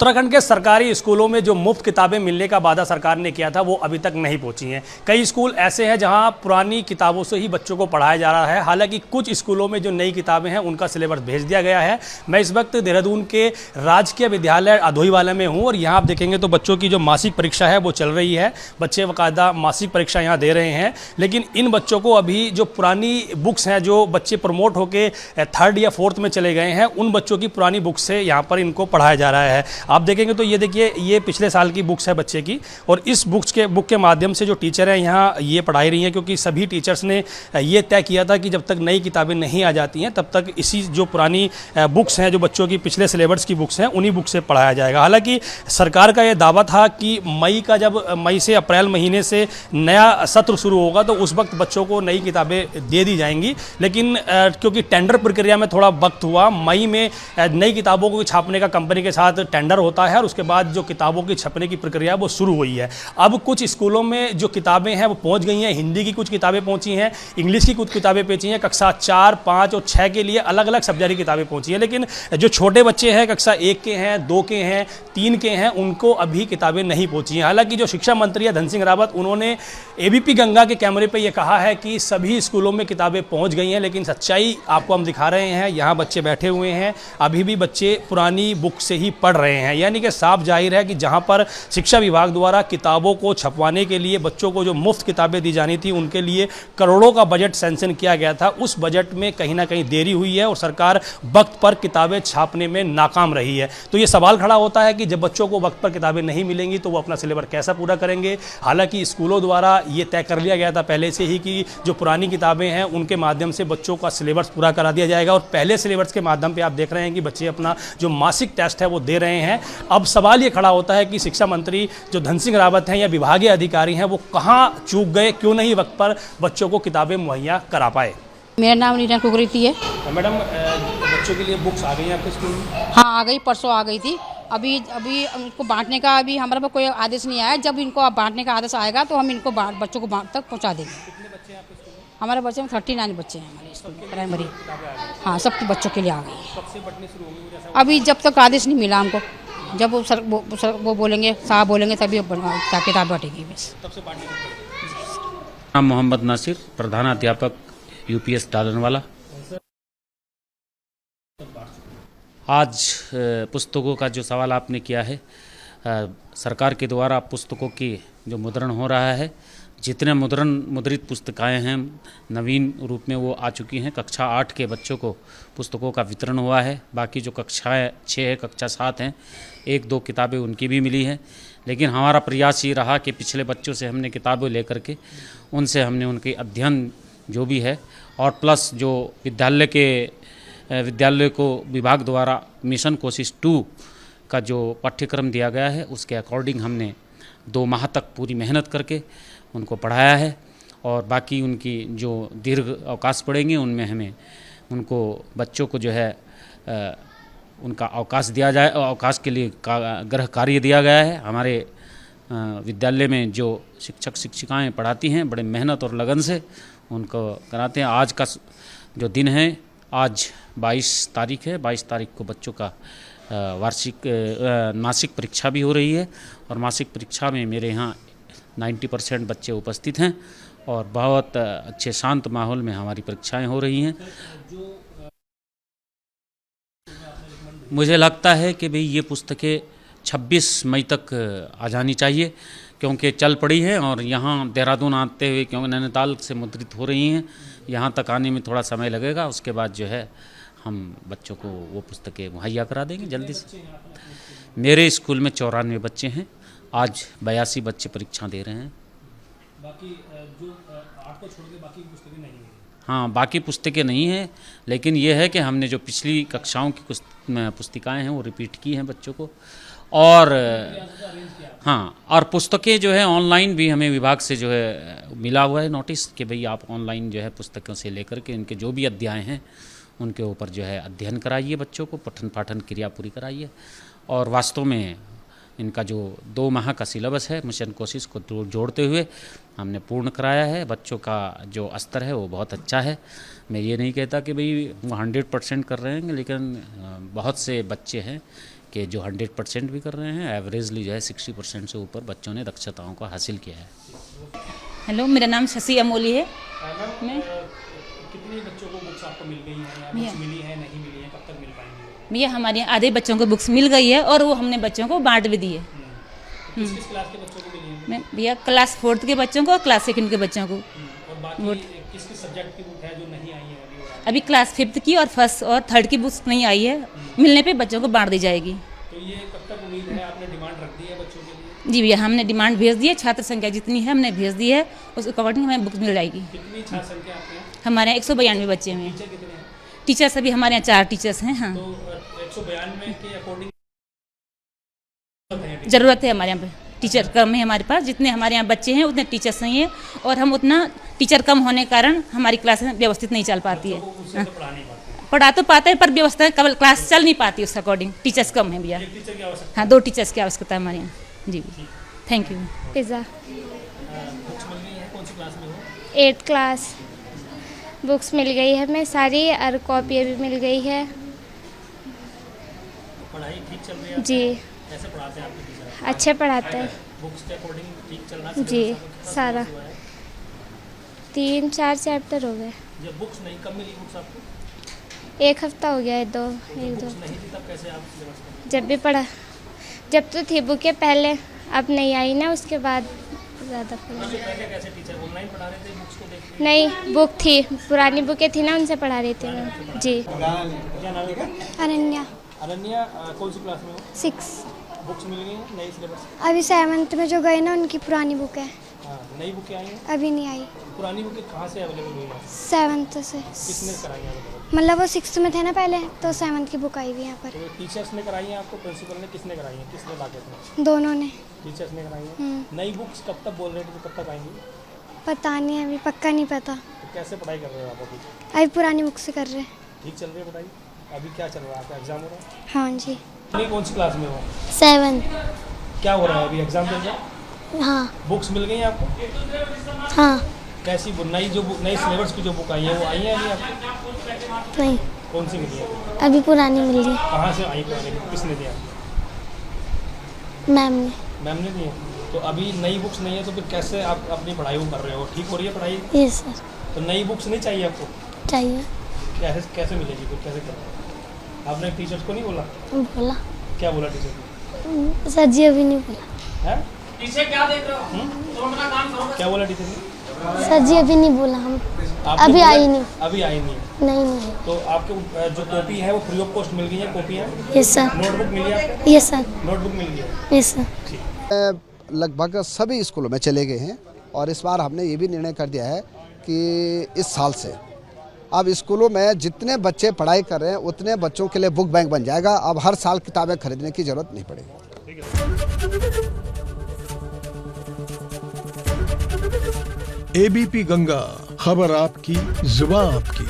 उत्तराखंड के सरकारी स्कूलों में जो मुफ्त किताबें मिलने का वादा सरकार ने किया था वो अभी तक नहीं पहुंची हैं। कई स्कूल ऐसे हैं जहां पुरानी किताबों से ही बच्चों को पढ़ाया जा रहा है। हालांकि कुछ स्कूलों में जो नई किताबें हैं उनका सिलेबस भेज दिया गया है। मैं इस वक्त देहरादून के राजकीय विद्यालय अधोईवाला में हूँ और यहाँ आप देखेंगे तो बच्चों की जो मासिक परीक्षा है वो चल रही है। बच्चे बाकायदा मासिक परीक्षा यहाँ दे रहे हैं, लेकिन इन बच्चों को अभी जो पुरानी बुक्स हैं, जो बच्चे प्रमोट होकर 3rd या 4th में चले गए हैं, उन बच्चों की पुरानी बुक्स से यहाँ पर इनको पढ़ाया जा रहा है। आप देखेंगे तो ये देखिए, ये पिछले साल की बुक्स है बच्चे की, और इस बुक के माध्यम से जो टीचर हैं यहाँ ये पढ़ाई रही हैं, क्योंकि सभी टीचर्स ने ये तय किया था कि जब तक नई किताबें नहीं आ जाती हैं तब तक इसी जो पुरानी बुक्स हैं, जो बच्चों की पिछले सिलेबस की बुक्स हैं, उन्हीं बुक से पढ़ाया जाएगा। हालांकि सरकार का ये दावा था कि मई से अप्रैल महीने से नया सत्र शुरू होगा तो उस वक्त बच्चों को नई किताबें दे दी जाएंगी, लेकिन क्योंकि टेंडर प्रक्रिया में थोड़ा वक्त हुआ, मई में नई किताबों को छापने का कंपनी के साथ टेंडर होता है और उसके बाद जो किताबों की छपने की प्रक्रिया वो शुरू हुई है। अब कुछ स्कूलों में जो किताबें हैं वो पहुंच गई हैं। हिंदी की कुछ किताबें पहुंची हैं, इंग्लिश की कुछ किताबें पहुंची हैं, कक्षा 4, 5 और 6 के लिए अलग अलग सब्जेक्ट की किताबें पहुंची हैं। लेकिन जो छोटे बच्चे हैं, कक्षा 1 के हैं, 2 के हैं, 3 के हैं, उनको अभी किताबें नहीं पहुंची हैं। हालांकि जो शिक्षा मंत्री है धन सिंह रावत, उन्होंने एबीपी गंगा के कैमरे पर यह कहा है कि सभी स्कूलों में किताबें पहुँच गई हैं, लेकिन सच्चाई आपको हम दिखा रहे हैं। यहाँ बच्चे बैठे हुए हैं, अभी भी बच्चे पुरानी बुक से ही पढ़ रहे हैं। यानी कि साफ जाहिर है कि जहां पर शिक्षा विभाग द्वारा किताबों को छपवाने के लिए बच्चों को जो मुफ्त किताबें दी जानी थी, उनके लिए करोड़ों का बजट सैंक्शन किया गया था, उस बजट में कहीं ना कहीं देरी हुई है और सरकार वक्त पर किताबें छापने में नाकाम रही है। तो ये सवाल खड़ा होता है कि जब बच्चों को वक्त पर किताबें नहीं मिलेंगी तो वो अपना सिलेबस कैसा पूरा करेंगे। हालांकि स्कूलों द्वारा ये तय कर लिया गया था पहले से ही कि जो पुरानी किताबें हैं उनके माध्यम से बच्चों का सिलेबस पूरा करा दिया जाएगा, और पहले सिलेबस के माध्यम पर आप देख रहे हैं कि बच्चे अपना जो मासिक टेस्ट है वो दे रहे हैं। अब सवाल ये खड़ा होता है कि शिक्षा मंत्री जो धन सिंह रावत हैं या विभागीय अधिकारी हैं वो कहाँ चूक गए, क्यों नहीं वक्त पर बच्चों को किताबें मुहैया करा पाए। मेरा नाम नीना कुकरेती है। मैडम, बच्चों के लिए बुक्स आ गई हैं आपके स्कूल में? हाँ, आ गई, परसों आ गई थी। अभी उनको बांटने का अभी हमारे पास कोई आदेश नहीं आया। जब इनको बांटने का आदेश आएगा तो हम इनको बच्चों को तक पहुँचा देंगे। कितने बच्चे हैं आपके स्कूल में? हमारे बच्चे में 39 बच्चे हैं हमारे स्कूल में, प्राइमरी। हाँ, सबके बच्चों के लिए आ गई। कब से बंटने शुरू होंगे? अभी जब तक आदेश नहीं मिला हमको, जब वो बोलेंगे, साहब बोलेंगे तभी किताब बांटेगी बस। तब से बांटने नाम मोहम्मद नासिर, प्रधानाध्यापक यूपीएस डालनवाला। आज पुस्तकों का जो सवाल आपने किया है, सरकार के द्वारा पुस्तकों की जो मुद्रण हो रहा है, जितने मुद्रित पुस्तकाएं हैं नवीन रूप में वो आ चुकी हैं। कक्षा 8 के बच्चों को पुस्तकों का वितरण हुआ है। बाकी जो कक्षाएं 6 है, कक्षा 7 हैं, 1-2 किताबें उनकी भी मिली हैं। लेकिन हमारा प्रयास ये रहा कि पिछले बच्चों से हमने किताबें लेकर के उनसे हमने उनके अध्ययन जो भी है, और प्लस जो विद्यालय को विभाग द्वारा मिशन कोशिश 2 का जो पाठ्यक्रम दिया गया है उसके अकॉर्डिंग हमने 2 माह तक पूरी मेहनत करके उनको पढ़ाया है। और बाकी उनकी जो दीर्घ अवकाश पड़ेंगे उनमें हमें उनको बच्चों को जो है उनका अवकाश दिया जाए, अवकाश के लिए गृह कार्य दिया गया है। हमारे विद्यालय में जो शिक्षक शिक्षिकाएं पढ़ाती हैं बड़े मेहनत और लगन से उनको कराते हैं। आज का जो दिन है, आज 22 तारीख है, 22 तारीख को बच्चों का मासिक परीक्षा भी हो रही है, और मासिक परीक्षा में मेरे यहाँ 90% बच्चे उपस्थित हैं और बहुत अच्छे शांत माहौल में हमारी परीक्षाएं हो रही हैं। मुझे लगता है कि भाई ये पुस्तकें 26 मई तक आ जानी चाहिए, क्योंकि चल पड़ी है और यहाँ देहरादून आते हुए, क्योंकि नैनीताल से मुद्रित हो रही हैं, यहाँ तक आने में थोड़ा समय लगेगा। उसके बाद जो है हम बच्चों को वो पुस्तकें मुहैया करा देंगे जल्दी से। मेरे स्कूल में 94 बच्चे हैं, आज 82 बच्चे परीक्षा दे रहे हैं। बाकी जो 8 को छोड़ के बाकी पुस्तकें नहीं हैं? हाँ, बाकी पुस्तकें नहीं हैं, लेकिन ये है कि हमने जो पिछली कक्षाओं की पुस्तिकाएं हैं वो रिपीट की हैं बच्चों को। और हाँ, और पुस्तकें जो है ऑनलाइन भी हमें विभाग से जो है मिला हुआ है नोटिस कि भाई आप ऑनलाइन जो है पुस्तकों से लेकर के इनके जो भी अध्याय हैं उनके ऊपर जो है अध्ययन कराइए, बच्चों को पठन पाठन क्रिया पूरी कराइए। और वास्तव में इनका जो 2 माह का सिलेबस है मिशन कोशिश को जोड़ते हुए हमने पूर्ण कराया है। बच्चों का जो स्तर है वो बहुत अच्छा है। मैं ये नहीं कहता कि भाई वो 100% कर रहे हैं, लेकिन बहुत से बच्चे हैं कि जो 100% भी कर रहे हैं, एवरेजली जो है 60% से ऊपर बच्चों ने दक्षताओं को हासिल किया है। हेलो, मेरा नाम शशि अमोली है। मैं कितने बच्चों को बुक्स आपको मिल गई हैं, या बुक्स मिली है, नहीं मिली है, कब तक मिल पाएंगी? भैया हमारे यहाँ आधे बच्चों को बुक्स मिल गई है और वो हमने बच्चों को बांट भी दी है। किस किस क्लास के बच्चों को मिली है? मैं भैया क्लास 4th के बच्चों को और क्लास 2nd के बच्चों को। और बाकी किस किस सब्जेक्ट की बुक है जो नहीं आई है अभी? अभी क्लास 5th की और 1st और 3rd की बुक्स नहीं आई है, मिलने पे बच्चों को बांट दी जाएगी। तो ये कब तक उम्मीद है? आपने डिमांड रख दी है बच्चों के लिए? जी भैया, हमने डिमांड भेज दी है, छात्र संख्या जितनी है हमने भेज दी है, उस अकॉर्डिंग हमें बुक्स मिल जाएगी। कितनी छात्र संख्या आपके यहाँ? हमारे यहाँ 192 बच्चे हैं। टीचर कितने हैं? टीचर्स अभी हमारे यहाँ 4 टीचर्स हैं। हाँ, तो 192 के अकॉर्डिंग ज़रूरत है हमारे यहाँ पे। टीचर कम है हमारे पास, जितने हमारे यहाँ बच्चे हैं उतने टीचर्स नहीं है, और हम उतना टीचर कम होने के कारण हमारी क्लासें व्यवस्थित नहीं चल पाती है। उससे तो पढ़ा नहीं पाते। पढ़ा तो पाते हैं पर व्यवस्था कब क्लास चल नहीं पाती, उस अकॉर्डिंग टीचर्स कम है भैया। एक टीचर की आवश्यकता हाँ, 2 टीचर्स की आवश्यकता है हमारे यहाँ। जी, थैंक यू। पिज़्ज़ा बुक्स मिल गई है? कौन सी क्लास में हो? 8th क्लास बुक्स मिल गई है हमें सारी, और कॉपियाँ भी मिल गई है। पढ़ाई ठीक चल रही है? जी, कैसे पढ़ाते हैं आपके टीचर? अच्छे पढ़ाते हैं। बुक्स के अकॉर्डिंग ठीक चल रहा है? जी, सारा 3-4 चैप्टर हो गए। जब बुक्स नहीं, कब मिली बुक्स आपको? 1 हफ्ता हो गया है, 1-2 बुक्स नहीं थी तब कैसे आप सिलेबस में? जब भी पढ़ा, जब तो थी बुकें पहले, अब नहीं आई ना, उसके बाद ज़्यादा पढ़ा। उससे पहले कैसे टीचर ऑनलाइन पढ़ा रहे थे बुक्स को देख के? नहीं, बुक थी, पुरानी बुकें थी ना, उनसे पढ़ा रही थी मैं। जी। क्या नाम है? अनन्या, अनन्या, कौन सी क्लास में हो? 6। बुक्स मिल गई हैं? नई सिलेबस? अभी 7th में जो गए ना, उनकी पुरानी बुक है, हाँ, नई बुकें आई हैं? अभी नहीं आई। पुरानी बुकें कहाँ से अवेलेबल हुई हैं? 7th से, किसने कराई हैं अवेलेबल? मतलब वो 6th में थे ना पहले, तो 7th की बुक आई हुई यहाँ पर। तो टीचर्स ने कराई हैं आपको? प्रिंसिपल ने? किसने कराई हैं? किसने ला के थे? दोनों ने। टीचर्स ने कराई हैं। नई बुक्स कब तक बोल रहे थे, तो कब तक आएंगी? पता नहीं, अभी पक्का नहीं पता। तो कैसे पढ़ाई कर रहे हो आप अभी? अभी पुरानी बुक से कर रहे हैं। ठीक चल रही है पढ़ाई? अभी क्या चल रहा है आपका? एग्जाम हो रहा है? हाँ जी। अभी कौन सी क्लास में हो? 7। क्या हो रहा है अभी? एग्जाम चल रहा है? हाँ बुक्स मिल गई हैं आपको? हाँ। कैसी नई जो बुक, नई सिलेबस की जो बुक आई है वो आई है अभी आपको? नहीं, कौन सी मिली है? अभी पुरानी मिल रही। कहाँ से आई पुरानी बुक? किसने दिया? मैम ने। मैम ने दी है। तो अभी नई बुक्स नहीं है तो फिर कैसे आप अपनी पढ़ाई को कर रहे हो? ठीक हो रही है पढ़ाई? Yes sir. तो नई बुक्स नहीं चाहिए आपको? चाहिए। कैसे कैसे मिलेगी फिर? कैसे कर? आपने टीचर्स को नहीं बोला? बोला क्या बोला टीचर सर जी, अभी नहीं बोला। है? पीछे क्या देख रहे हो? क्या बोला टीचर ने? सर जी अभी नहीं बोला, हम आपने अभी बोला? आई नहीं। अभी आई नहीं। नहीं नहीं। तो आपके जो कॉपी है वो फ्री ऑफ कॉस्ट मिल गई है? कॉपियाँ, यस सर। नोटबुक मिली है आपको? Yes sir. नोटबुक मिल गई है? Yes sir. लगभग सभी स्कूलों में चले गए हैं, और इस बार हमने ये भी निर्णय कर दिया है कि इस साल से अब स्कूलों में जितने बच्चे पढ़ाई कर रहे हैं उतने बच्चों के लिए बुक बैंक बन जाएगा। अब हर साल किताबें खरीदने की जरूरत नहीं पड़ेगी। एबीपी गंगा, खबर आपकी, जुबान आपकी।